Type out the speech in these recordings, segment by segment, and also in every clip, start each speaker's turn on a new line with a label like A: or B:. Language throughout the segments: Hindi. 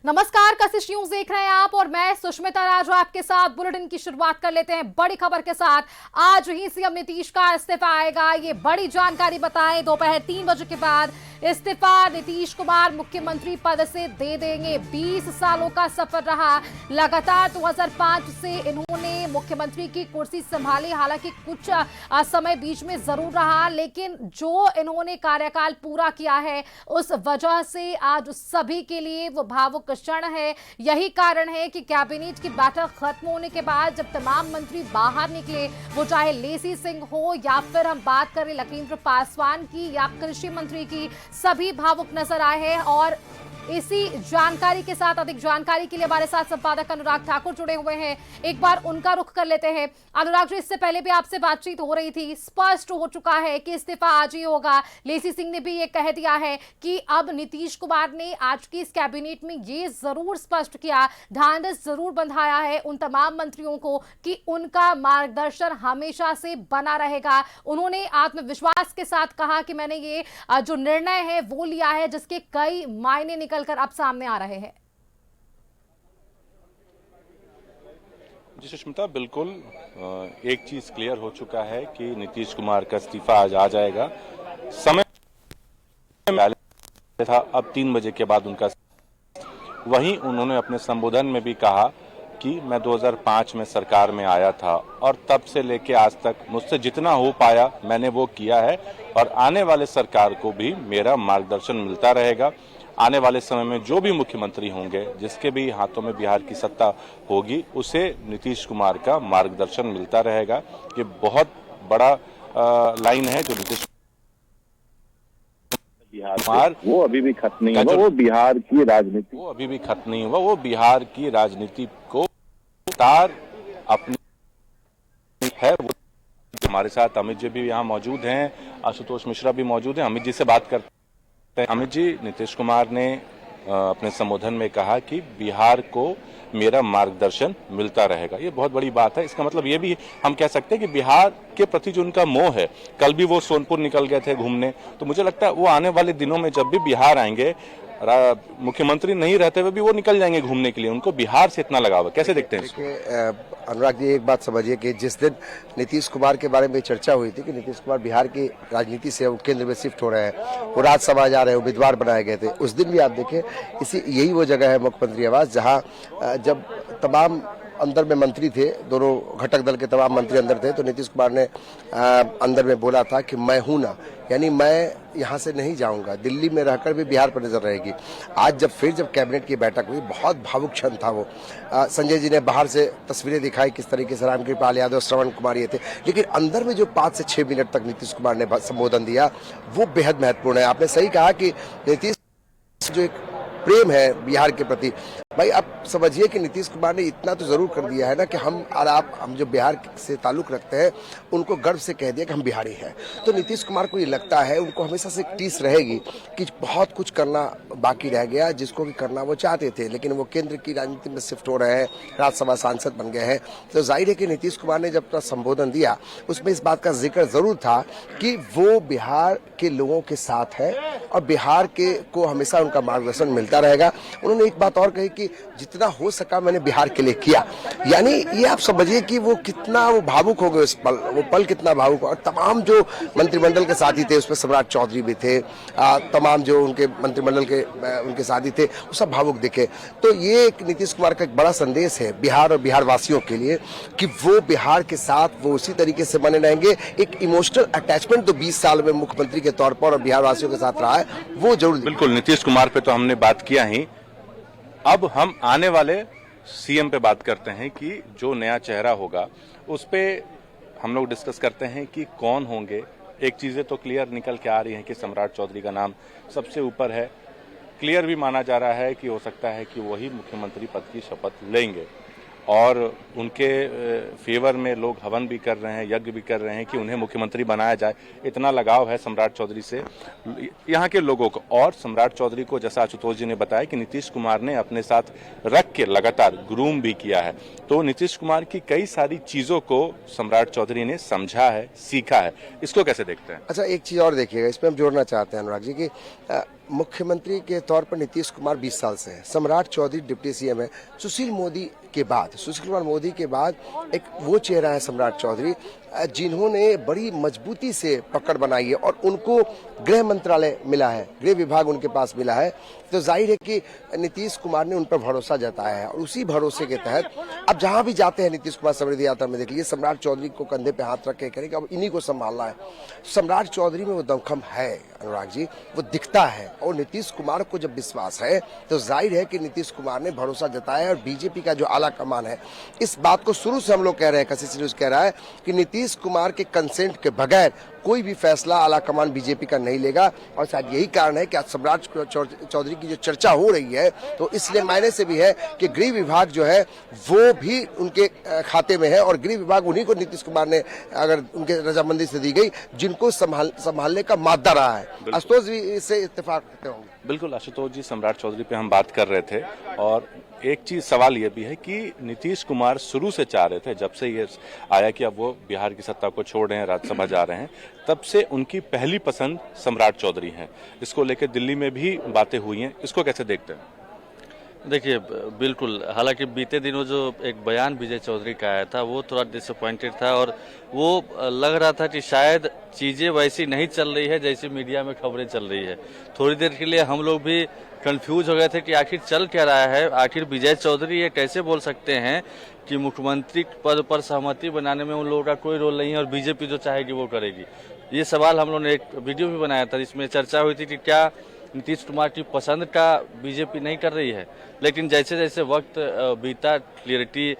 A: नमस्कार, कशिश न्यूज देख रहे हैं आप और मैं सुष्मिता राजू आपके साथ। बुलेटिन की शुरुआत कर लेते हैं बड़ी खबर के साथ। आज ही सीएम नीतीश का इस्तीफा आएगा, ये बड़ी जानकारी बताएं। दोपहर 3 बजे के बाद इस्तीफा नीतीश कुमार मुख्यमंत्री पद से दे देंगे। 20 सालों का सफर रहा, लगातार 2005 से इन्होंने मुख्यमंत्री की कुर्सी संभाली। हालांकि कुछ समय बीच में जरूर रहा, लेकिन जो इन्होंने कार्यकाल पूरा किया है उस वजह से आज सभी के लिए वो भावुक क्षण है। यही कारण है कि कैबिनेट की बैठक खत्म होने के बाद जब तमाम मंत्री बाहर निकले, वो चाहे लेसी सिंह हो या फिर हम बात करें लखीमपुर पासवान की या कृषि मंत्री की, सभी भावुक नजर आए हैं। और इसी जानकारी के साथ, अधिक जानकारी के लिए हमारे साथ संपादक अनुराग ठाकुर जुड़े हुए हैं। एक बार उनका रुख कर लेते हैं। अनुराग जी, इससे पहले भी आपसे बातचीत हो रही थी, स्पष्ट हो चुका है कि इस्तीफा आज ही होगा। लेसी सिंह ने भी ये कह दिया है कि अब नीतीश कुमार ने आज की इस कैबिनेट में ये जरूर स्पष्ट किया, ढांढस जरूर बंधाया है उन तमाम मंत्रियों को कि उनका मार्गदर्शन हमेशा से बना रहेगा। उन्होंने आत्मविश्वास के साथ कहा कि मैंने ये जो निर्णय है वो लिया है, जिसके कई मायने निकलकर अब सामने आ रहे हैं।
B: जी सुष्मिता, बिल्कुल एक चीज क्लियर हो चुका है कि नीतीश कुमार का इस्तीफा आज आ जाएगा। समय था, अब 3 बजे के बाद उनका। वहीं उन्होंने अपने संबोधन में भी कहा कि मैं 2005 में सरकार में आया था और तब से लेके आज तक मुझसे जितना हो पाया मैंने वो किया है और आने वाले सरकार को भी मेरा मार्गदर्शन मिलता रहेगा। आने वाले समय में जो भी मुख्यमंत्री होंगे, जिसके भी हाथों में बिहार की सत्ता होगी, उसे नीतीश कुमार का मार्गदर्शन मिलता रहेगा। ये बहुत बड़ा लाइन है जो नीतीश
C: बिहार वो अभी भी खत्म नहीं हुआ, वो बिहार की राजनीति
B: वो अभी भी खत्म नहीं हुआ, वो बिहार की राजनीति को तार अपनी है। वो हमारे साथ अमित जी भी यहाँ मौजूद हैं, आशुतोष मिश्रा भी मौजूद हैं। अमित जी से बात करते हैं। अमित जी, नीतीश कुमार ने अपने संबोधन में कहा कि बिहार को मेरा मार्गदर्शन मिलता रहेगा। ये बहुत बड़ी बात है। इसका मतलब ये भी हम कह सकते हैं कि बिहार के प्रति जो उनका मोह है, कल भी वो सोनपुर निकल गए थे घूमने, तो मुझे लगता है वो आने वाले दिनों में जब भी बिहार आएंगे, मुख्यमंत्री नहीं रहते हुए भी वो निकल जाएंगे घूमने के लिए। उनको बिहार से इतना लगाव है। कैसे देखते हैं इसको?
D: अनुराग जी, एक बात समझिए कि जिस दिन नीतीश कुमार के बारे में चर्चा हुई थी कि नीतीश कुमार बिहार की राजनीति से वो केंद्र में शिफ्ट हो रहे हैं, वो राज्यसभा जा रहे हैं, उम्मीदवार बनाए गए थे, उस दिन भी आप देखें यही वो जगह है मुख्यमंत्री आवास, जहां जब तमाम अंदर में मंत्री थे, दोनों घटक दल के तमाम मंत्री अंदर थे, तो नीतीश कुमार ने अंदर में बोला था कि मैं हूं ना, यानी मैं यहां से नहीं जाऊंगा, दिल्ली में रहकर भी बिहार पर नजर रहेगी। आज जब कैबिनेट की बैठक हुई, बहुत भावुक क्षण था वो। संजय जी ने बाहर से तस्वीरें दिखाई किस तरीके से रामकृपाल यादव, श्रवण कुमार ये थे, लेकिन अंदर में जो 5 से 6 मिनट तक नीतीश कुमार ने संबोधन दिया वो बेहद महत्वपूर्ण है। आपने सही कहा कि नीतीश जो एक प्रेम है बिहार के प्रति, भाई आप समझिए कि नीतीश कुमार ने इतना तो जरूर कर दिया है ना कि हम जो बिहार से ताल्लुक रखते हैं उनको गर्व से कह दिया कि हम बिहारी हैं। तो नीतीश कुमार को ये लगता है, उनको हमेशा से टीस रहेगी कि बहुत कुछ करना बाकी रह गया, जिसको भी करना वो चाहते थे, लेकिन वो केंद्र की राजनीति में शिफ्ट हो रहे हैं, राज्यसभा सांसद बन गए हैं। तो जाहिर है कि नीतीश कुमार ने जब संबोधन दिया उसमें इस बात का जिक्र जरूर था कि वो बिहार के लोगों के साथ है और बिहार के को हमेशा उनका मार्गदर्शन मिलता रहेगा। उन्होंने एक बात और कही कि जितना हो सका मैंने बिहार के लिए किया, यानी ये आप समझिए कि वो कितना वो भावुक हो गए उस पल, वो पल कितना भावुक। और तमाम जो मंत्रिमंडल के साथी थे, उसमें सम्राट चौधरी भी थे, तमाम जो उनके मंत्रिमंडल के उनके साथी थे, वो सब भावुक दिखे। तो ये एक नीतीश कुमार का एक बड़ा संदेश है बिहार और बिहार वासियों के लिए कि वो बिहार के साथ वो उसी तरीके से बने रहेंगे। एक इमोशनल अटैचमेंट तो 20 साल में मुख्यमंत्री के तौर पर और बिहार वासियों के साथ रहा है, वो जरूर।
B: बिल्कुल, नीतीश कुमार पे तो हमने बात किया ही, अब हम आने वाले सीएम पे बात करते हैं कि जो नया चेहरा होगा उस पे हम लोग डिस्कस करते हैं कि कौन होंगे। एक चीजें तो क्लियर निकल के आ रही हैं कि सम्राट चौधरी का नाम सबसे ऊपर है। क्लियर भी माना जा रहा है कि हो सकता है कि वही मुख्यमंत्री पद की शपथ लेंगे और उनके फेवर में लोग हवन भी कर रहे हैं, यज्ञ भी कर रहे हैं कि उन्हें मुख्यमंत्री बनाया जाए। इतना लगाव है सम्राट चौधरी से यहाँ के लोगों को। और सम्राट चौधरी को, जैसा आशुतोष जी ने बताया, कि नीतीश कुमार ने अपने साथ रख के लगातार ग्रूम भी किया है। तो नीतीश कुमार की कई सारी चीजों को सम्राट चौधरी ने समझा है, सीखा है। इसको कैसे देखते हैं?
D: अच्छा, एक चीज और देखिएगा, इसमें हम जोड़ना चाहते हैं अनुराग जी की मुख्यमंत्री के तौर पर नीतीश कुमार 20 साल से हैं, सम्राट चौधरी डिप्टी सीएम है। सुशील कुमार मोदी के बाद एक वो चेहरा है सम्राट चौधरी जिन्होंने बड़ी मजबूती से पकड़ बनाई है और उनको गृह मंत्रालय मिला है, गृह विभाग उनके पास मिला है। तो जाहिर है कि नीतीश कुमार ने उन पर भरोसा जताया है और उसी भरोसे के तहत अब जहां भी जाते हैं नीतीश कुमार समृद्धि यात्रा में, देख लीजिए सम्राट चौधरी को कंधे पे हाथ रख के करेंगे अब इन्हीं को संभालना है। सम्राट चौधरी में वो दमखम है अनुराग जी, वो दिखता है और नीतीश कुमार को जब विश्वास है तो जाहिर है कि नीतीश कुमार ने भरोसा जताया है। और बीजेपी का जो आला कमान है इस बात को शुरू से हम लोग कह रहे हैं, कशिश न्यूज कह रहा है कि नीतीश कुमार के कंसेंट के बगैर कोई भी फैसला आला कमान बीजेपी का नहीं लेगा। और शायद यही कारण है कि आज सम्राट चौधरी की जो चर्चा हो रही है तो इसलिए मायने से भी है कि गृह विभाग जो है वो भी उनके खाते में है और गृह विभाग उन्हीं को नीतीश कुमार ने अगर उनके रजामंदी से दी गई जिनको संभालने का मादा रहा है। आशुतोष भी इससे इत्तेफाक करते होंगे।
B: बिल्कुल आशुतोष जी, सम्राट चौधरी पे हम बात कर रहे थे और एक चीज सवाल ये भी है कि नीतीश कुमार शुरू से चाह रहे थे, जब से ये आया कि अब वो बिहार की सत्ता को छोड़ रहे हैं, राज्यसभा जा रहे हैं, तब से उनकी पहली पसंद सम्राट चौधरी है। इसको लेकर दिल्ली में भी बातें हुई हैं, इसको कैसे देखते हैं?
E: देखिए बिल्कुल, हालांकि बीते दिनों जो एक बयान विजय चौधरी का आया था वो थोड़ा डिसअपॉइंटेड था और वो लग रहा था कि शायद चीज़ें वैसी नहीं चल रही है जैसी मीडिया में खबरें चल रही है। थोड़ी देर के लिए हम लोग भी कंफ्यूज हो गए थे कि आखिर चल क्या रहा है। आखिर विजय चौधरी ये कैसे बोल सकते हैं कि मुख्यमंत्री पद पर सहमति बनाने में उन लोगों का कोई रोल नहीं है और बीजेपी जो चाहेगी वो करेगी। ये सवाल हम लोगों ने एक वीडियो भी बनाया था जिसमें चर्चा हुई थी कि क्या नीतीश कुमार की पसंद का बीजेपी नहीं कर रही है। लेकिन जैसे जैसे वक्त बीता क्लियरिटी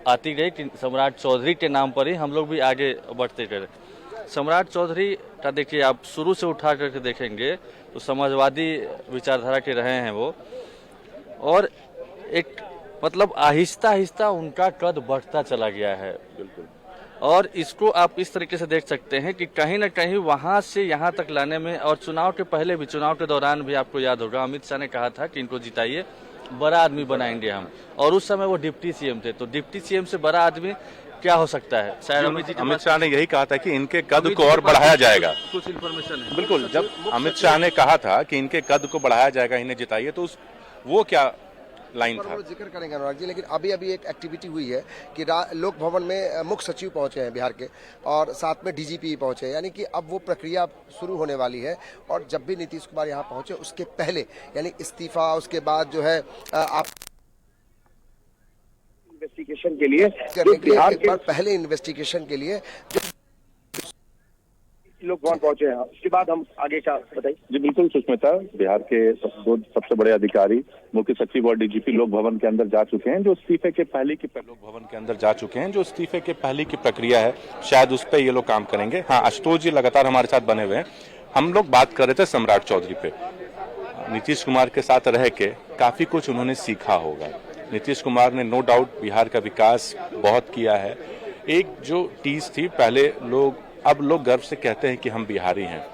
E: आती गई कि सम्राट चौधरी के नाम पर ही हम लोग भी आगे बढ़ते गए। सम्राट चौधरी का देखिए आप शुरू से उठा करके देखेंगे तो समाजवादी विचारधारा के रहे हैं वो और एक मतलब आहिस्ता आहिस्ता उनका कद बढ़ता चला गया है। बिल्कुल, और इसको आप इस तरीके से देख सकते हैं कि कहीं ना कहीं वहां से यहां तक लाने में और चुनाव के पहले भी, चुनाव के दौरान भी आपको याद होगा अमित शाह ने कहा था कि इनको जिताइए, बड़ा आदमी बनाएंगे हम, और उस समय वो डिप्टी सीएम थे। तो डिप्टी सीएम से बड़ा आदमी क्या हो सकता है? शायद
B: अमित शाह ने यही कहा था कि इनके कद को और बढ़ाया जाएगा।
E: कुछ इन्फॉर्मेशन है।
B: बिल्कुल, जब अमित शाह ने कहा था कि इनके कद को बढ़ाया जाएगा, इन्हें जिताइए, तो वो क्या लाइन था?
D: जिक्र करेंगे अनुराग जी, लेकिन अभी एक एक्टिविटी हुई है कि लोक भवन में मुख्य सचिव पहुंचे हैं बिहार के और साथ में डीजीपी पहुंचे हैं, यानी कि अब वो प्रक्रिया शुरू होने वाली है। और जब भी नीतीश कुमार यहाँ पहुंचे उसके पहले यानी इस्तीफा, उसके बाद जो है आप
C: इन्वेस्टिगेशन के लिए
D: बिहार के पहले इन्वेस्टिगेशन के लिए
C: लोग कौन पहुंचे हैं, उसके बाद हम आगे का बताइए। जी बिल्कुल सुष्मिता, बिहार के दो सबसे बड़े अधिकारी मुख्य सचिव और डीजीपी लोक भवन के अंदर जा चुके हैं, जो इस्तीफे के पहले की प्रक्रिया है, शायद उस पर ये लोग काम करेंगे। हाँ, आशुतोष जी लगातार हमारे साथ बने हुए हैं। हम लोग बात कर रहे थे सम्राट चौधरी पे। नीतीश कुमार के साथ रह के काफी कुछ उन्होंने सीखा होगा। नीतीश कुमार ने नो डाउट बिहार का विकास बहुत किया है। एक जो टीज थी पहले अब लोग गर्व से कहते हैं कि हम बिहारी हैं।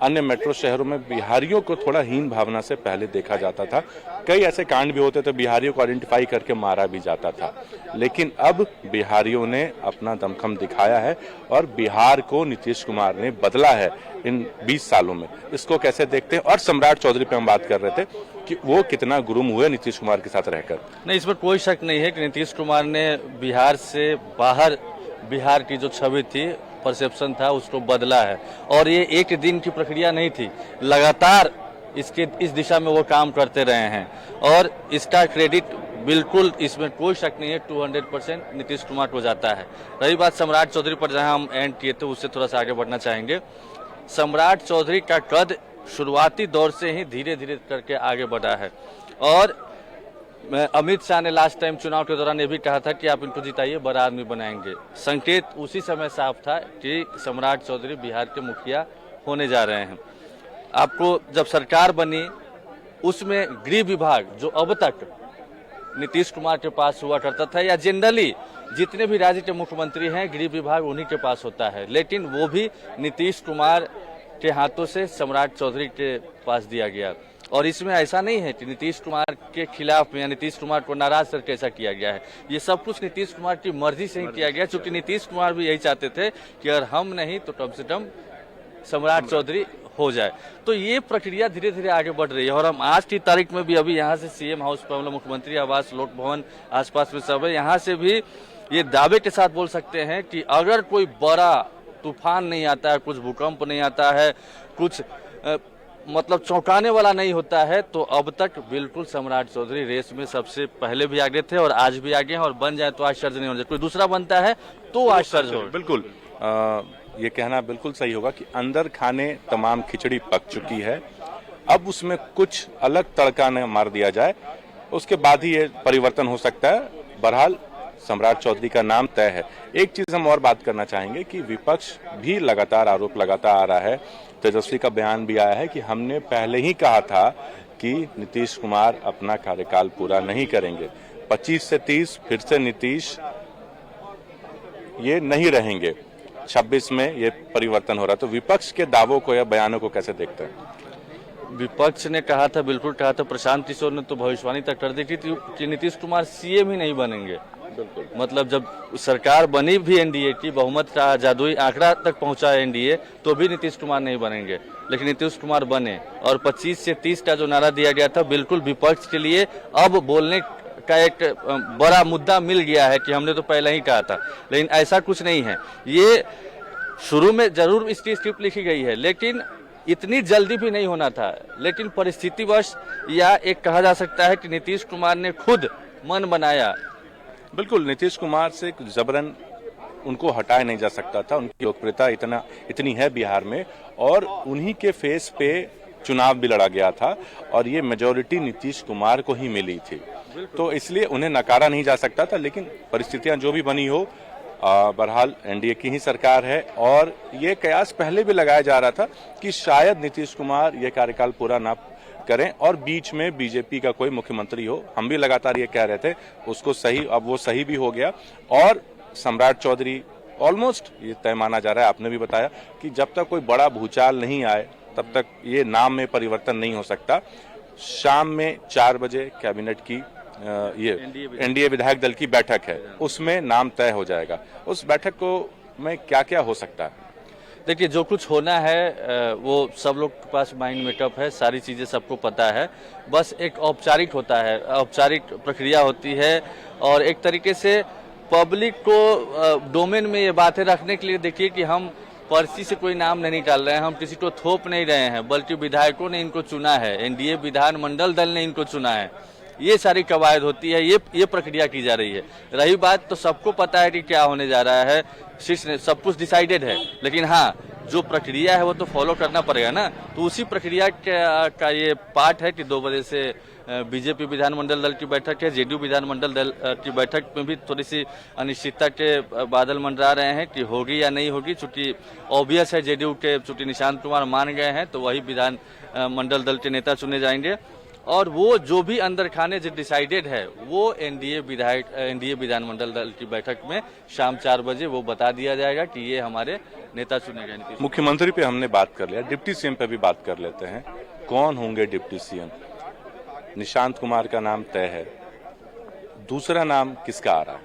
C: अन्य मेट्रो शहरों में बिहारियों को थोड़ा हीन भावना से पहले देखा जाता था। कई ऐसे कांड भी होते थे, बिहारियों को आइडेंटिफाई करके मारा भी जाता था। लेकिन अब बिहारियों ने अपना दमखम दिखाया है और बिहार को नीतीश कुमार ने बदला है इन 20 सालों में। इसको कैसे देखते हैं? और सम्राट चौधरी पे हम बात कर रहे थे कि वो कितना गुरुम हुए नीतीश कुमार के साथ रहकर।
E: नहीं, इसमें कोई शक नहीं है कि नीतीश कुमार ने बिहार से बाहर बिहार की जो छवि थी, परसेप्शन था, उसको बदला है। और ये एक दिन की प्रक्रिया नहीं थी, लगातार इस दिशा में वो काम करते रहे हैं और इसका क्रेडिट बिल्कुल, इसमें कोई शक नहीं है, 200% नीतीश कुमार को जाता है। रही बात सम्राट चौधरी पर, जहां हम एंड किए थे उससे थोड़ा सा आगे बढ़ना चाहेंगे। सम्राट चौधरी का कद शुरुआती दौर से ही धीरे धीरे करके आगे बढ़ा है और अमित शाह ने लास्ट टाइम चुनाव के दौरान ये भी कहा था कि आप इनको जिताइए, बड़ा आदमी बनाएंगे। संकेत उसी समय साफ था कि सम्राट चौधरी बिहार के मुखिया होने जा रहे हैं। आपको जब सरकार बनी उसमें गृह विभाग जो अब तक नीतीश कुमार के पास हुआ करता था, या जनरली जितने भी राज्य के मुख्यमंत्री हैं गृह विभाग उन्हीं के पास होता है, लेकिन वो भी नीतीश कुमार के हाथों से सम्राट चौधरी के पास दिया गया। और इसमें ऐसा नहीं है कि नीतीश कुमार के खिलाफ या नीतीश कुमार को नाराज करके ऐसा किया गया है। ये सब कुछ नीतीश कुमार की मर्जी से ही किया गया, क्योंकि नीतीश कुमार भी यही चाहते थे कि अगर हम नहीं तो कम से कम सम्राट चौधरी हो जाए। तो ये प्रक्रिया धीरे धीरे आगे बढ़ रही है और हम आज की तारीख में भी अभी यहाँ से सीएम हाउस पर, मतलब मुख्यमंत्री आवास, लोक भवन आसपास में सब है, यहाँ से भी ये दावे के साथ बोल सकते हैं कि अगर कोई बड़ा तूफान नहीं आता है, कुछ भूकंप नहीं आता है, कुछ मतलब चौंकाने वाला नहीं होता है, तो अब तक बिल्कुल सम्राट चौधरी रेस में सबसे पहले भी आगे थे और आज भी आगे हैं, और बन जाए तो आश्चर्य नहीं होना, कोई दूसरा बनता है तो आश्चर्य हो।
B: बिल्कुल ये कहना बिल्कुल सही होगा कि अंदर खाने तमाम खिचड़ी पक चुकी है, अब उसमें कुछ अलग तड़का न मार दिया जाए, उसके बाद ही ये परिवर्तन हो सकता है। बहरहाल सम्राट चौधरी का नाम तय है। एक चीज हम और बात करना चाहेंगे कि विपक्ष भी लगातार आरोप लगाता आ रहा है, तेजस्वी का बयान भी आया है कि हमने पहले ही कहा था कि नीतीश कुमार अपना कार्यकाल पूरा नहीं करेंगे, 25 से 30 फिर से नीतीश ये नहीं रहेंगे, 26 में ये परिवर्तन हो रहा। तो विपक्ष के दावों को या बयानों को कैसे देखते हैं?
E: विपक्ष ने कहा था, बिल्कुल कहा था, प्रशांत किशोर ने तो भविष्यवाणी तक कर दी थी कि नीतीश कुमार सीएम ही नहीं बनेंगे।
B: बिल्कुल,
E: मतलब जब सरकार बनी भी एनडीए की, बहुमत का जादुई आंकड़ा तक पहुंचा एनडीए, तो भी नीतीश कुमार नहीं बनेंगे, लेकिन नीतीश कुमार बने और 25 से 30 का जो नारा दिया गया था, बिल्कुल विपक्ष के लिए अब बोलने का एक बड़ा मुद्दा मिल गया है कि हमने तो पहले ही कहा था। लेकिन ऐसा कुछ नहीं है, ये शुरू में जरूर इसकी स्क्रिप्ट लिखी गई है, लेकिन इतनी जल्दी भी नहीं होना था। लेकिन परिस्थितिवश या एक कहा जा सकता है कि नीतीश कुमार ने खुद मन बनाया।
B: बिल्कुल, नीतीश कुमार से जबरन उनको हटाया नहीं जा सकता था, उनकी लोकप्रियता इतनी है बिहार में, और उन्हीं के फेस पे चुनाव भी लड़ा गया था और ये मेजोरिटी नीतीश कुमार को ही मिली थी, तो इसलिए उन्हें नकारा नहीं जा सकता था। लेकिन परिस्थितियां जो भी बनी हो, बहरहाल एनडीए की ही सरकार है और ये कयास पहले भी लगाया जा रहा था कि शायद नीतीश कुमार ये कार्यकाल पूरा ना करें और बीच में बीजेपी का कोई मुख्यमंत्री हो। हम भी लगातार ये कह रहे थे, उसको सही, अब वो सही भी हो गया और सम्राट चौधरी ऑलमोस्ट ये तय माना जा रहा है। आपने भी बताया कि जब तक कोई बड़ा भूचाल नहीं आए तब तक ये नाम में परिवर्तन नहीं हो सकता। शाम में 4 बजे कैबिनेट की ये एनडीए विधायक दल की बैठक है, उसमें नाम तय हो जाएगा। उस बैठक को में क्या क्या हो सकता है?
E: देखिए, जो कुछ होना है वो सब लोग के पास माइंड मेकअप है, सारी चीज़ें सबको पता है, बस एक औपचारिक होता है, औपचारिक प्रक्रिया होती है और एक तरीके से पब्लिक को डोमेन में ये बातें रखने के लिए, देखिए कि हम पर्ची से कोई नाम नहीं निकाल रहे हैं, हम किसी को थोप नहीं रहे हैं, बल्कि विधायकों ने इनको चुना है, एनडीए विधानमंडल दल ने इनको चुना है। ये सारी कवायद होती है, ये प्रक्रिया की जा रही है। रही बात, तो सबको पता है कि क्या होने जा रहा है, सब कुछ डिसाइडेड है, लेकिन हाँ, जो प्रक्रिया है वो तो फॉलो करना पड़ेगा ना। तो उसी प्रक्रिया का ये पार्ट है कि 2 बजे से बीजेपी विधानमंडल दल की बैठक है, जेडीयू विधानमंडल दल की बैठक में भी थोड़ी सी अनिश्चितता के बादल मंडरा रहे हैं कि होगी या नहीं होगी। चूंकि ऑब्वियस है, जेडीयू के चूंकि निशांत कुमार मान गए हैं, तो वही विधानमंडल दल के नेता चुने जाएंगे और वो जो भी अंदर खाने जो डिसाइडेड है वो एनडीए विधानमंडल दल की बैठक में शाम 4 बजे वो बता दिया जाएगा कि ये हमारे नेता चुने गए।
B: मुख्यमंत्री पे हमने बात कर लिया, डिप्टी सीएम पे भी बात कर लेते हैं। कौन होंगे डिप्टी सीएम? निशांत कुमार का नाम तय है, दूसरा नाम किसका आ रहा है?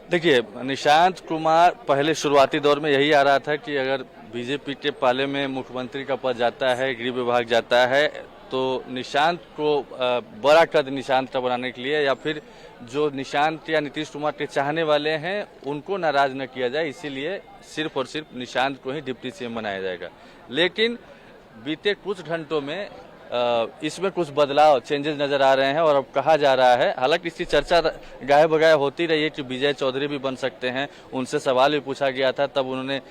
E: देखिए, निशांत कुमार पहले शुरुआती दौर में यही आ रहा था कि अगर बीजेपी के पाले में मुख्यमंत्री का पद जाता है, गृह विभाग जाता है, तो निशांत को बड़ा कद निशांत का बनाने के लिए या फिर जो निशांत या नीतीश कुमार के चाहने वाले हैं उनको नाराज न किया जाए, इसीलिए सिर्फ और सिर्फ निशांत को ही डिप्टी सीएम बनाया जाएगा। लेकिन बीते कुछ घंटों में इसमें कुछ बदलाव, चेंजेस नजर आ रहे हैं और अब कहा जा रहा है, हालांकि इसकी चर्चा गाये बगाए होती रही है कि विजय चौधरी भी बन सकते हैं। उनसे सवाल भी पूछा गया था, तब उन्होंने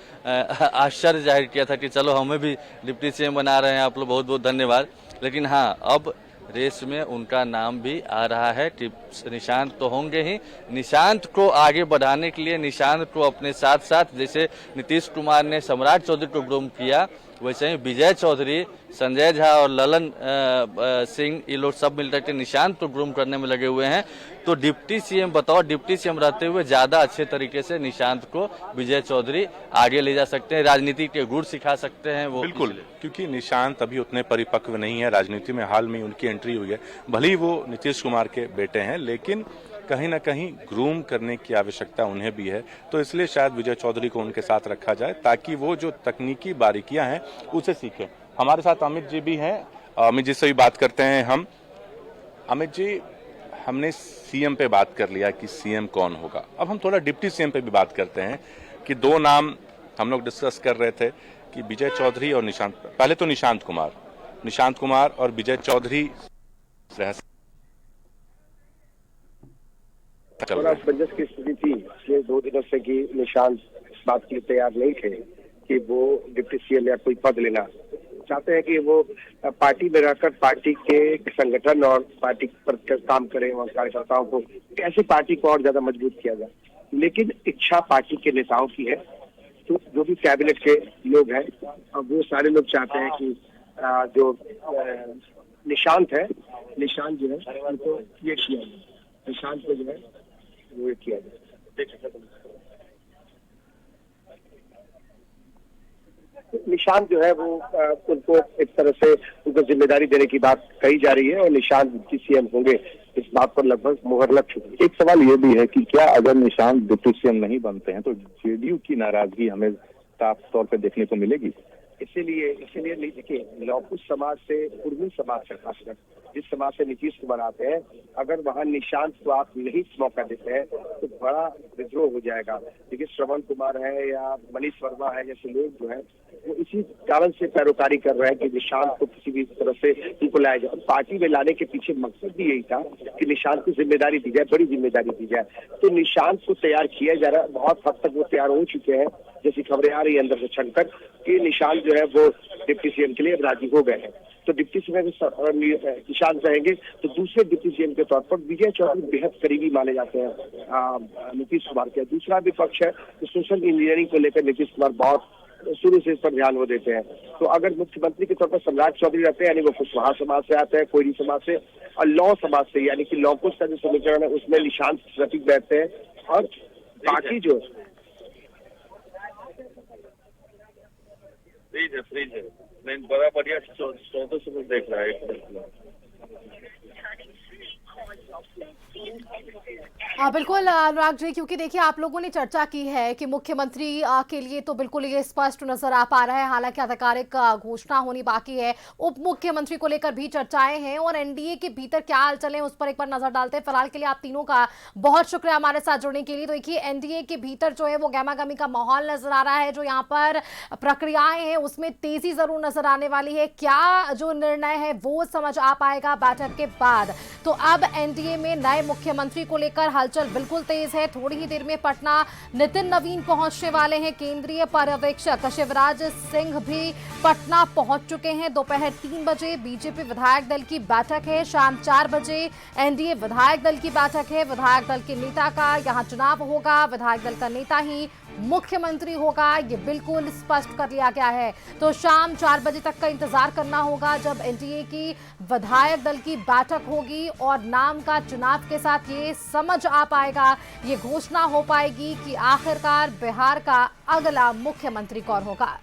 E: आश्चर्य जाहिर किया था कि चलो हमें भी डिप्टी सीएम बना रहे हैं आप लोग, बहुत बहुत धन्यवाद। लेकिन हाँ, अब रेस में उनका नाम भी आ रहा है कि निशांत तो होंगे ही। निशांत को आगे बढ़ाने के लिए, निशांत को अपने साथ साथ, जैसे नीतीश कुमार ने सम्राट चौधरी को ग्रूम किया, वैसे ही विजय चौधरी, संजय झा और ललन सिंह, ये लोग सब मिलकर के निशांत को ग्रूम करने में लगे हुए हैं। तो डिप्टी सीएम, बताओ, डिप्टी सीएम रहते हुए ज्यादा अच्छे तरीके से निशांत को विजय चौधरी आगे ले जा सकते हैं, राजनीति के गुर सिखा सकते हैं वो।
B: बिल्कुल, क्योंकि निशांत अभी उतने परिपक्व नहीं है राजनीति में, हाल में उनकी एंट्री हुई है। भले ही वो नीतीश कुमार के बेटे हैं, लेकिन कहीं ना कहीं ग्रूम करने की आवश्यकता उन्हें भी है। तो इसलिए शायद विजय चौधरी को उनके साथ रखा जाए ताकि वो जो तकनीकी बारीकियां हैं उसे सीखें। हमारे साथ अमित जी भी हैं, अमित जी से भी बात करते हैं हम। अमित जी, हमने सीएम पे बात कर लिया कि सीएम कौन होगा, अब हम थोड़ा डिप्टी सीएम पे भी बात करते हैं कि दो नाम हम लोग डिस्कस कर रहे थे कि विजय चौधरी और निशांत, पहले तो निशांत कुमार और विजय चौधरी
F: थोड़ा असमंजस की स्थिति थी। पिछले 2 दिनों से कि निशांत इस बात के लिए तैयार नहीं थे कि वो डिप्टी सीएम या कोई पद लेना चाहते हैं, कि वो पार्टी में रहकर पार्टी के संगठन और पार्टी पर काम करें और कार्यकर्ताओं को कैसे पार्टी को और ज्यादा मजबूत किया जाए। लेकिन इच्छा पार्टी के नेताओं की है, तो जो भी कैबिनेट के लोग हैं वो सारे लोग चाहते हैं कि जो निशांत जो है उनको ये किया जाए, निशांत को जो है वो ये किया जाए। निशांत जो है वो उनको एक तरह से उनको जिम्मेदारी देने की बात कही जा रही है और निशांत डिप्टी सीएम होंगे, इस बात पर लगभग मुहर लग चुकी है।
G: एक सवाल ये भी है कि क्या अगर निशांत डिप्टी सीएम नहीं बनते हैं तो जेडीयू की नाराजगी हमें साफ तौर पे देखने को मिलेगी।
F: इसीलिए नहीं, देखिए लौकुश समाज से, कुर्मी समाज से, खासकर जिस समाज से नीतीश कुमार आते हैं, अगर वहाँ निशांत को आप नहीं मौका देते हैं तो बड़ा विद्रोह हो जाएगा। देखिए श्रवण कुमार है या मनीष वर्मा है जैसे लोग जो है वो इसी कारण से पैरोकारी कर रहे हैं कि निशांत को किसी भी तरह से उनको लाया जाए। पार्टी में लाने के पीछे मकसद भी यही था कि निशांत को जिम्मेदारी दी जाए, बड़ी जिम्मेदारी दी जाए। तो निशांत को तैयार किया जा रहा है, बहुत हद तक वो तैयार हो चुके हैं, जैसी खबरें आ रही है अंदर से छनकर कि निशांत जो है वो डिप्टी सीएम के लिए राजी हो गए हैं। तो डिप्टी सीएम निशांत रहेंगे तो दूसरे डिप्टी सीएम के तौर पर विजय चौधरी बेहद करीबी माने जाते हैं नीतीश कुमार के। दूसरा भी पक्ष है तो सोशल इंजीनियरिंग को लेकर नीतीश कुमार बहुत शुरू से इस पर ध्यान वो देते हैं। तो अगर मुख्यमंत्री के तौर पर सम्राट चौधरी रहते हैं, यानी वो कुशवाहा समाज से आते हैं, कोयरी समाज से और लौ समाज से, यानी कि लौकुश का जो समीकरण है उसमें निशांत प्रतीक बैठते हैं। और बाकी जो
G: फ्रीज है नहीं, बड़ा बढ़िया सौदों से देख रहा है।
A: बिल्कुल अनुराग जी, क्योंकि देखिए आप लोगों ने चर्चा की है कि मुख्यमंत्री के लिए तो बिल्कुल ये स्पष्ट नजर आ पा रहा है, हालांकि आधिकारिक घोषणा होनी बाकी है। उप मुख्यमंत्री को लेकर भी चर्चाएं हैं और एनडीए के भीतर क्या हाल चले उस पर एक बार नजर डालते हैं। फिलहाल के लिए आप तीनों का बहुत शुक्रिया हमारे साथ जुड़ने के लिए। तो देखिए एनडीए के भीतर जो है वो गहमागहमी का माहौल नजर आ रहा है, जो यहाँ पर प्रक्रियाएं हैं उसमें तेजी जरूर नजर आने वाली है। क्या जो निर्णय है वो समझ आ पाएगा बैठक के बाद। तो अब एनडीए में नए मुख्यमंत्री को लेकर हलचल बिल्कुल तेज है। थोड़ी ही देर में पटना नितिन नवीन पहुंचने वाले हैं। केंद्रीय पर्यवेक्षक शिवराज सिंह भी पटना पहुंच चुके हैं। दोपहर 3 बजे बीजेपी विधायक दल की बैठक है। शाम 4 बजे एनडीए विधायक दल की बैठक है। विधायक दल के नेता का यहां चुनाव होगा। विधायक दल का नेता ही मुख्यमंत्री होगा, ये बिल्कुल स्पष्ट कर लिया गया है। तो शाम 4 बजे तक का इंतजार करना होगा जब एनडीए की विधायक दल की बैठक होगी और नाम का चुनाव के साथ ये समझ आ पाएगा, ये घोषणा हो पाएगी कि आखिरकार बिहार का अगला मुख्यमंत्री कौन होगा।